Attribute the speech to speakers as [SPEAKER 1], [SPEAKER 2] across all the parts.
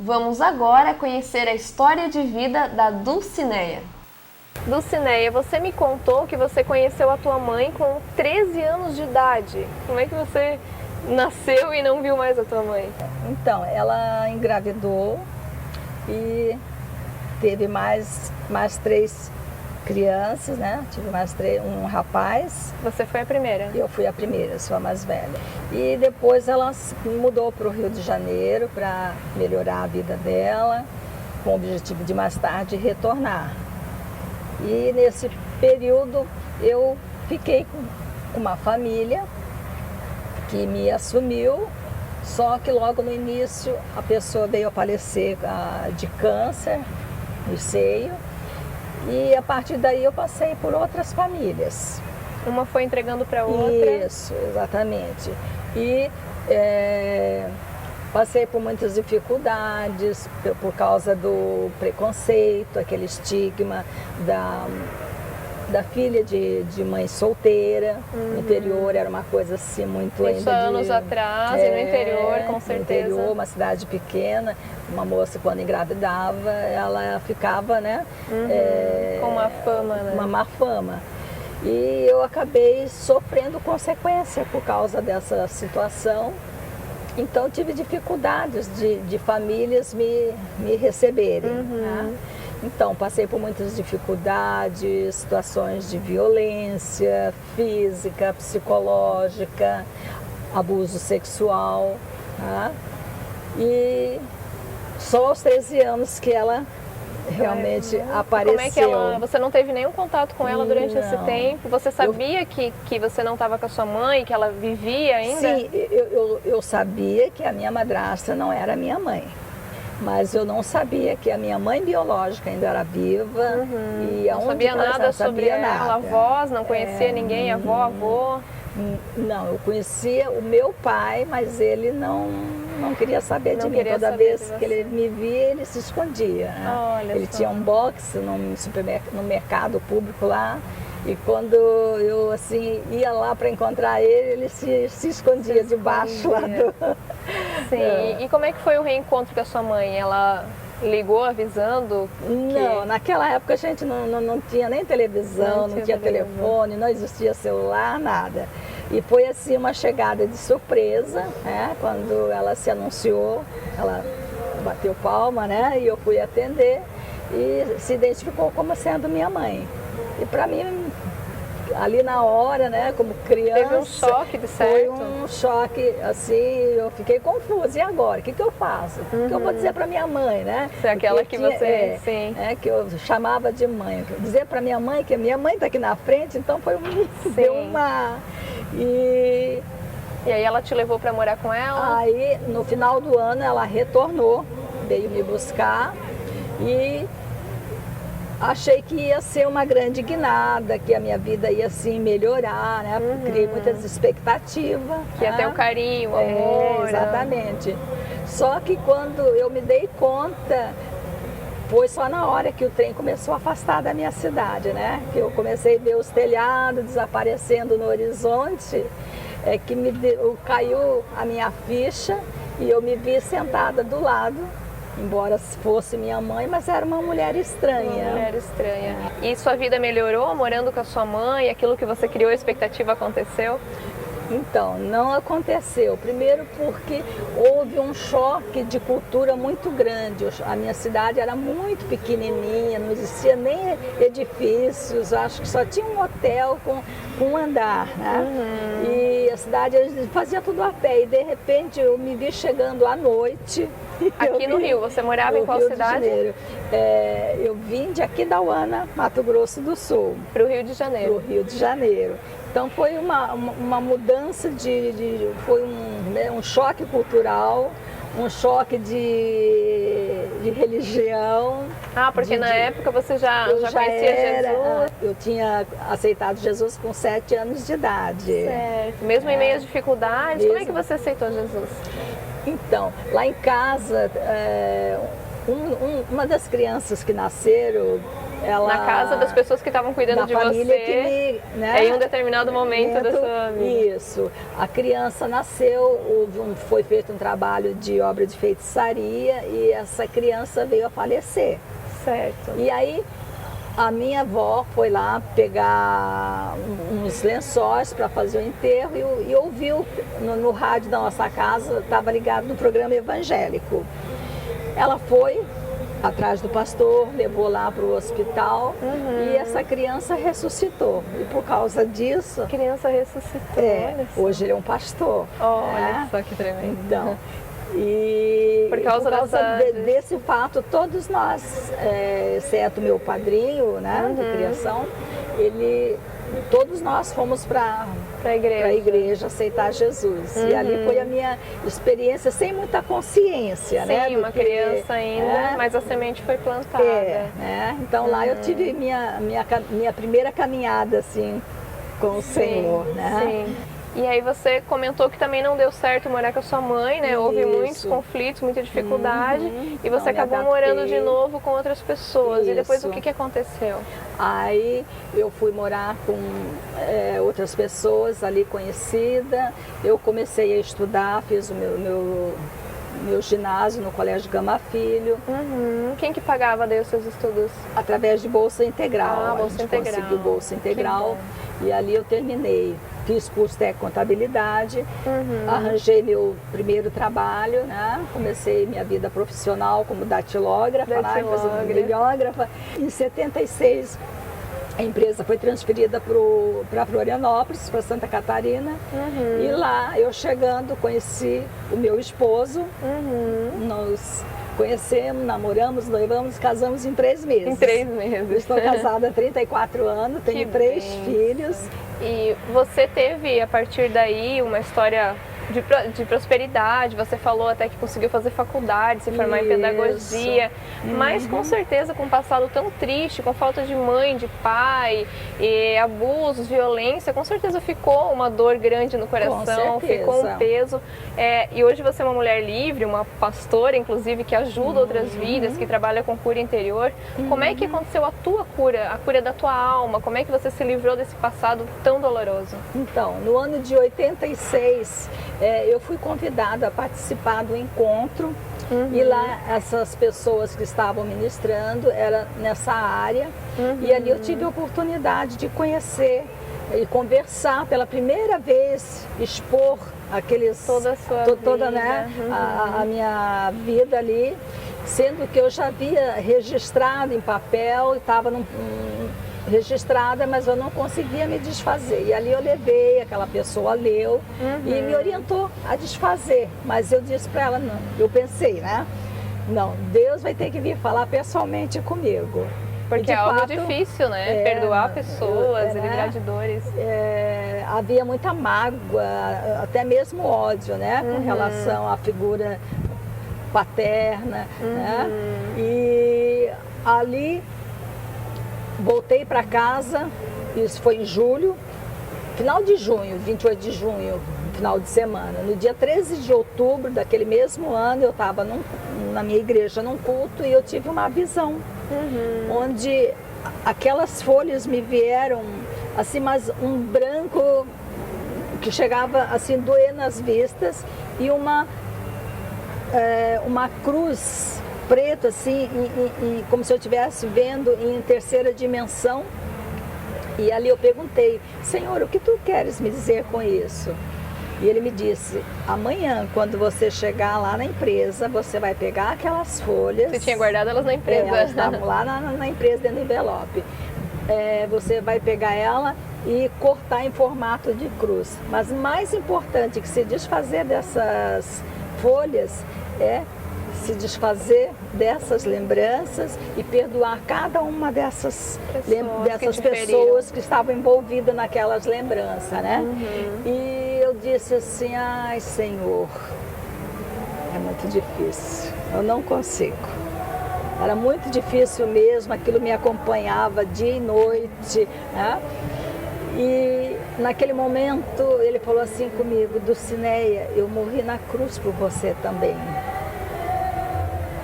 [SPEAKER 1] Vamos agora conhecer a história de vida da Dulcineia. Dulcineia, você me contou que você conheceu a tua mãe com 13 anos de idade. Como é que você nasceu e não viu mais a tua mãe?
[SPEAKER 2] Então, ela engravidou e teve mais 3 crianças, né? Tive um rapaz.
[SPEAKER 1] Você foi a primeira?
[SPEAKER 2] Eu fui a primeira, sou a mais velha. E depois ela mudou para o Rio de Janeiro para melhorar a vida dela, com o objetivo de mais tarde retornar. E nesse período eu fiquei com uma família que me assumiu, só que logo no início a pessoa veio a falecer de câncer no seio. E a partir daí eu passei por outras famílias.
[SPEAKER 1] Uma foi entregando para outra?
[SPEAKER 2] Isso, exatamente. E passei por muitas dificuldades por causa do preconceito, aquele estigma da filha de mãe solteira. No interior era uma coisa assim muito
[SPEAKER 1] Isso há anos atrás, e no interior, com certeza.
[SPEAKER 2] No interior, uma cidade pequena, uma moça quando engravidava, ela ficava, né?
[SPEAKER 1] Com uma fama, né?
[SPEAKER 2] Uma má fama. E eu acabei sofrendo consequência por causa dessa situação. Então tive dificuldades de famílias me receberem. Né? Então, passei por muitas dificuldades, situações de violência física, psicológica, abuso sexual. Tá? E só aos 13 anos que ela realmente apareceu.
[SPEAKER 1] Como é que você não teve nenhum contato com ela durante esse tempo? Você sabia que você não estava com a sua mãe, que ela vivia ainda?
[SPEAKER 2] Sim, eu sabia que a minha madrasta não era minha mãe. Mas eu não sabia que a minha mãe biológica ainda era viva. E
[SPEAKER 1] não sabia nada sobre ela, avós, não conhecia ninguém, avô?
[SPEAKER 2] Não, eu conhecia o meu pai, mas ele não queria saber de mim. Toda vez que ele me via, ele se escondia. Né? Ele tinha um box no mercado público lá. E quando eu assim ia lá para encontrar ele se escondia debaixo lá do...
[SPEAKER 1] Sim, e como é que foi o reencontro com a sua mãe? Ela ligou avisando?
[SPEAKER 2] Não, naquela época a gente não tinha nem televisão, não tinha telefone, não existia celular, nada. E foi assim uma chegada de surpresa, né? Quando ela se anunciou, ela bateu palma, né? E eu fui atender e se identificou como sendo minha mãe. E para mim, ali na hora, né, como criança...
[SPEAKER 1] Teve um choque, de certo?
[SPEAKER 2] Foi um choque, assim, eu fiquei confusa. E agora? O que eu faço? O que eu vou dizer para minha mãe, né?
[SPEAKER 1] Você é aquela que você...
[SPEAKER 2] sim. Que eu chamava de mãe. Dizer para minha mãe que a minha mãe está aqui na frente, então foi deu uma... E
[SPEAKER 1] aí ela te levou para morar com ela?
[SPEAKER 2] Aí, no final do ano, ela retornou, veio me buscar e... achei que ia ser uma grande guinada, que a minha vida ia assim melhorar, né? Criei muitas expectativas.
[SPEAKER 1] Que ia ter o carinho, o amor.
[SPEAKER 2] Exatamente. Só que quando eu me dei conta, foi só na hora que o trem começou a afastar da minha cidade, né? Que eu comecei a ver os telhados desaparecendo no horizonte, que caiu a minha ficha e eu me vi sentada do lado. Embora fosse minha mãe, mas era uma mulher estranha.
[SPEAKER 1] Uma mulher estranha. E sua vida melhorou morando com a sua mãe? Aquilo que você criou, a expectativa aconteceu?
[SPEAKER 2] Então, não aconteceu. Primeiro porque houve um choque de cultura muito grande. A minha cidade era muito pequenininha, não existia nem edifícios, acho que só tinha um hotel com um andar, né? E a cidade fazia tudo a pé. E de repente eu me vi chegando à noite.
[SPEAKER 1] Aqui no Rio, você morava em qual cidade?
[SPEAKER 2] Eu vim de Aquidauana, Mato Grosso do Sul.
[SPEAKER 1] Para o Rio de Janeiro.
[SPEAKER 2] Para o Rio de Janeiro. Então foi uma mudança foi um choque cultural, um choque de religião.
[SPEAKER 1] Porque na época você já conhecia Jesus?
[SPEAKER 2] Eu tinha aceitado Jesus com 7 anos de idade.
[SPEAKER 1] Certo. Mesmo em meio às dificuldades, como é que você aceitou Jesus?
[SPEAKER 2] Então, lá em casa, uma das crianças que nasceram ela,
[SPEAKER 1] na casa das pessoas que estavam cuidando de
[SPEAKER 2] família
[SPEAKER 1] você,
[SPEAKER 2] que me, né,
[SPEAKER 1] em um determinado momento da sua vida.
[SPEAKER 2] Isso. A criança nasceu, foi feito um trabalho de obra de feitiçaria e essa criança veio a falecer.
[SPEAKER 1] Certo.
[SPEAKER 2] E aí a minha avó foi lá pegar uns lençóis para fazer o enterro e ouviu no rádio da nossa casa, estava ligado no programa evangélico. Ela foi atrás do pastor, levou lá para o hospital e essa criança ressuscitou. E por causa disso...
[SPEAKER 1] A criança ressuscitou, olha só.
[SPEAKER 2] Hoje ele é um pastor.
[SPEAKER 1] Olha só que tremendo.
[SPEAKER 2] Então, e
[SPEAKER 1] por causa
[SPEAKER 2] desse fato, todos nós, exceto meu padrinho, né, de criação, todos nós fomos para a igreja aceitar Jesus. E ali foi a minha experiência sem muita consciência, né?
[SPEAKER 1] Sim, uma criança ainda, mas a semente foi plantada.
[SPEAKER 2] Né? Então lá eu tive minha primeira caminhada assim com o Senhor, né?
[SPEAKER 1] Sim. E aí você comentou que também não deu certo morar com a sua mãe, né? Houve muitos conflitos, muita dificuldade, e você acabou morando de novo com outras pessoas. E depois o que aconteceu?
[SPEAKER 2] Aí eu fui morar com outras pessoas ali conhecidas, eu comecei a estudar, fiz o meu ginásio no Colégio Gama Filho.
[SPEAKER 1] Quem que pagava daí os seus estudos?
[SPEAKER 2] Através de Bolsa Integral.
[SPEAKER 1] Bolsa Integral.
[SPEAKER 2] Conseguiu Bolsa Integral e ali eu terminei. Fiz curso de contabilidade, arranjei meu primeiro trabalho, né? Comecei minha vida profissional como datilógrafa. Em 76 a empresa foi transferida para Florianópolis, para Santa Catarina. E lá eu chegando conheci o meu esposo. Nós conhecemos, namoramos, noivamos, casamos em 3 meses.
[SPEAKER 1] Em 3 meses.
[SPEAKER 2] Eu estou casada há 34 anos, tenho 3 filhos.
[SPEAKER 1] E você teve, a partir daí, uma história de prosperidade. Você falou até que conseguiu fazer faculdade, se formar em pedagogia, mas com certeza com um passado tão triste, com falta de mãe, de pai, e abusos, violência, com certeza ficou uma dor grande no coração, ficou um peso. E hoje você é uma mulher livre, uma pastora, inclusive, que ajuda outras vidas, que trabalha com cura interior. Como é que aconteceu a tua cura, a cura da tua alma? Como é que você se livrou desse passado tão doloroso?
[SPEAKER 2] Então, no ano de 86, eu fui convidada a participar do encontro e lá essas pessoas que estavam ministrando era nessa área e ali eu tive a oportunidade de conhecer e conversar pela primeira vez, expor
[SPEAKER 1] toda a sua vida,
[SPEAKER 2] né, a minha vida ali, sendo que eu já havia registrado em papel e estava registrada, mas eu não conseguia me desfazer. E ali eu levei, aquela pessoa leu e me orientou a desfazer. Mas eu disse para ela, não, eu pensei, né? Não, Deus vai ter que vir falar pessoalmente comigo.
[SPEAKER 1] Porque é algo difícil, né? Perdoar pessoas, livrar de dores.
[SPEAKER 2] Havia muita mágoa, até mesmo ódio, né? Com relação à figura paterna, né? E ali voltei para casa, isso foi em julho, final de junho, 28 de junho, final de semana. No dia 13 de outubro daquele mesmo ano, eu estava na minha igreja num culto e eu tive uma visão, onde aquelas folhas me vieram, assim, mas um branco que chegava assim, doer nas vistas e uma cruz preto, assim, como se eu estivesse vendo em terceira dimensão. E ali eu perguntei, Senhor, o que tu queres me dizer com isso? E ele me disse, amanhã, quando você chegar lá na empresa, você vai pegar aquelas folhas...
[SPEAKER 1] Você tinha guardado elas na empresa?
[SPEAKER 2] Elas estavam lá na empresa, dentro do envelope. Você vai pegar ela e cortar em formato de cruz. Mas mais importante que se desfazer dessas folhas é se desfazer dessas lembranças e perdoar cada uma dessas pessoas que estavam envolvidas naquelas lembranças, né? E eu disse assim, ai Senhor, é muito difícil, eu não consigo. Era muito difícil mesmo, aquilo me acompanhava dia e noite, né? E naquele momento ele falou assim comigo, Dulcineia, eu morri na cruz por você também.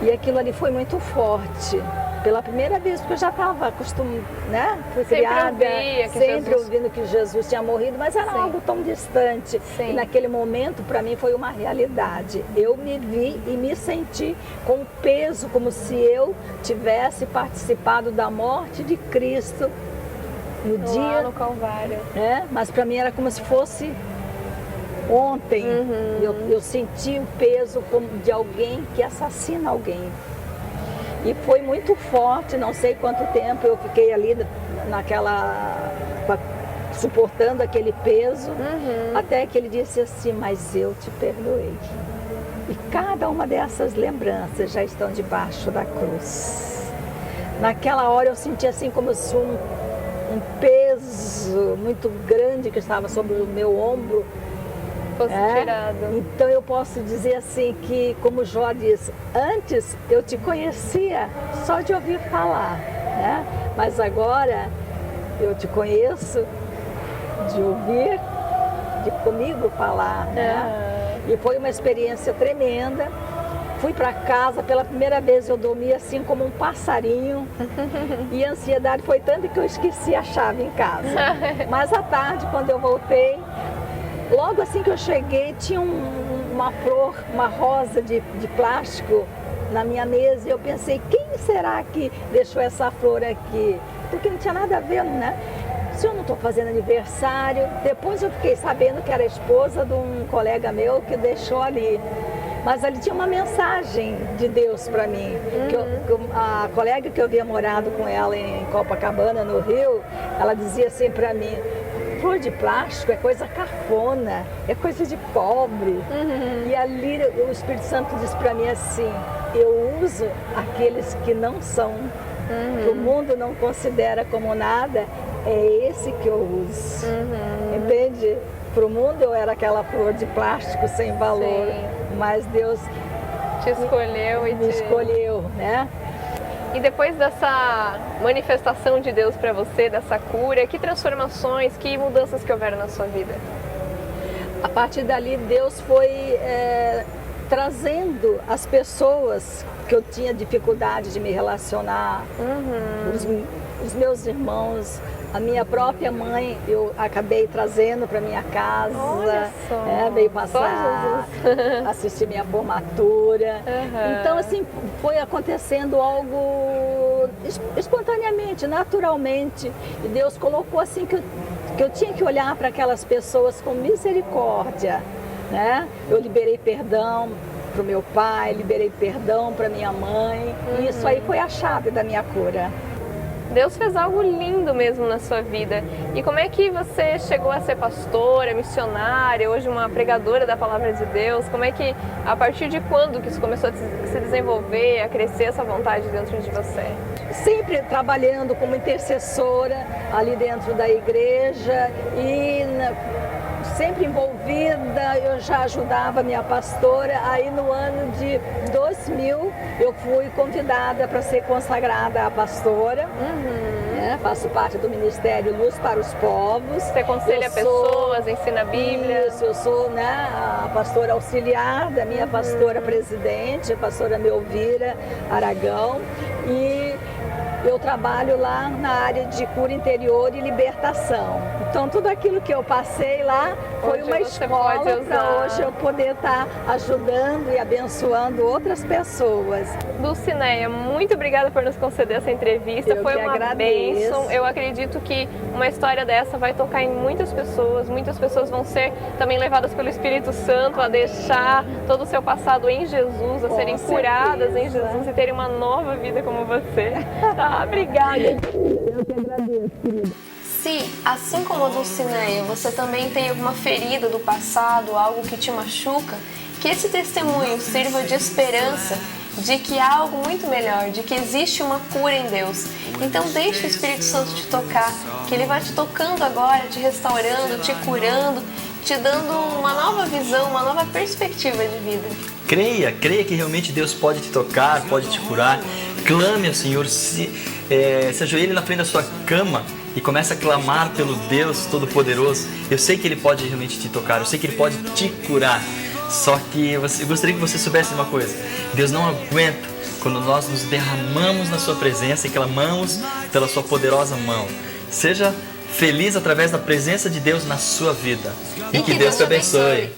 [SPEAKER 2] E aquilo ali foi muito forte. pela primeira vez, porque eu já estava acostumada, né? Fui
[SPEAKER 1] sempre
[SPEAKER 2] criada, sempre ouvindo que Jesus tinha morrido, mas era algo tão distante. E naquele momento, para mim, foi uma realidade. Eu me vi e me senti com peso, como se eu tivesse participado da morte de Cristo no dia
[SPEAKER 1] no Calvário.
[SPEAKER 2] Mas para mim era como se fosse ontem. Eu senti o peso de alguém que assassina alguém. E foi muito forte, não sei quanto tempo eu fiquei ali suportando aquele peso, até que ele disse assim, mas eu te perdoei. E cada uma dessas lembranças já estão debaixo da cruz. Naquela hora eu senti assim como se um peso muito grande que estava sobre o meu ombro
[SPEAKER 1] fosse tirado.
[SPEAKER 2] Então eu posso dizer assim que, como Jó diz, antes eu te conhecia só de ouvir falar, né? Mas agora eu te conheço de ouvir, de comigo falar, né? E foi uma experiência tremenda. Fui para casa, pela primeira vez eu dormi assim como um passarinho e a ansiedade foi tanta que eu esqueci a chave em casa. Mas à tarde, quando eu voltei, logo assim que eu cheguei, tinha uma flor, uma rosa de plástico na minha mesa e eu pensei, quem será que deixou essa flor aqui? Porque não tinha nada a ver, né? Se eu não estou fazendo aniversário, depois eu fiquei sabendo que era a esposa de um colega meu que deixou ali. Mas ali tinha uma mensagem de Deus para mim. A colega que eu havia morado com ela em Copacabana, no Rio, ela dizia assim para mim, flor de plástico é coisa cafona, é coisa de pobre. E ali o Espírito Santo disse para mim assim, eu uso aqueles que não são, que o mundo não considera como nada, é esse que eu uso. Entende? Para o mundo eu era aquela flor de plástico sem valor, mas Deus
[SPEAKER 1] te escolheu e
[SPEAKER 2] me escolheu, né?
[SPEAKER 1] E depois dessa manifestação de Deus para você, dessa cura, que transformações, que mudanças que houveram na sua vida?
[SPEAKER 2] A partir dali Deus foi trazendo as pessoas que eu tinha dificuldade de me relacionar, os meus irmãos, a minha própria mãe, eu acabei trazendo para minha casa, veio passar, assistir minha formatura. Então, assim, foi acontecendo algo espontaneamente, naturalmente. E Deus colocou assim que eu tinha que olhar para aquelas pessoas com misericórdia, né? Eu liberei perdão para o meu pai, liberei perdão para minha mãe. E isso aí foi a chave da minha cura.
[SPEAKER 1] Deus fez algo lindo mesmo na sua vida. E como é que você chegou a ser pastora, missionária, hoje uma pregadora da Palavra de Deus? Como é que, a partir de quando que isso começou a se desenvolver, a crescer essa vontade dentro de você?
[SPEAKER 2] Sempre trabalhando como intercessora ali dentro da igreja e sempre envolvida, eu já ajudava a minha pastora. Aí no ano de 2000 eu fui convidada para ser consagrada a pastora. Faço parte do Ministério Luz para os Povos.
[SPEAKER 1] Você aconselha pessoas, ensina a Bíblia.
[SPEAKER 2] Isso, eu sou a pastora auxiliar da minha pastora presidente, a pastora Melvira Aragão. E eu trabalho lá na área de cura interior e libertação. Então, tudo aquilo que eu passei lá foi uma escola para hoje eu poder estar ajudando e abençoando outras pessoas.
[SPEAKER 1] Dulcineia, muito obrigada por nos conceder essa entrevista. Foi uma bênção. Eu acredito que uma história dessa vai tocar em muitas pessoas vão ser também levadas pelo Espírito Santo a deixar todo o seu passado em Jesus, a serem curadas em Jesus e terem uma nova vida como você. Tá, obrigada.
[SPEAKER 2] Eu que agradeço, querida.
[SPEAKER 1] Se, assim como a Dulcineia, você também tem alguma ferida do passado, algo que te machuca, que esse testemunho sirva de esperança de que há algo muito melhor, de que existe uma cura em Deus. Então deixe o Espírito Santo te tocar, que Ele vai te tocando agora, te restaurando, te curando, te dando uma nova visão, uma nova perspectiva de vida.
[SPEAKER 3] Creia que realmente Deus pode te tocar, pode te curar. Clame ao Senhor, se ajoelhe na frente da sua cama e comece a clamar pelo Deus Todo-Poderoso. Eu sei que Ele pode realmente te tocar, eu sei que Ele pode te curar. Só que eu gostaria que você soubesse de uma coisa. Deus não aguenta quando nós nos derramamos na sua presença e clamamos pela sua poderosa mão. Seja feliz através da presença de Deus na sua vida. E que Deus te abençoe.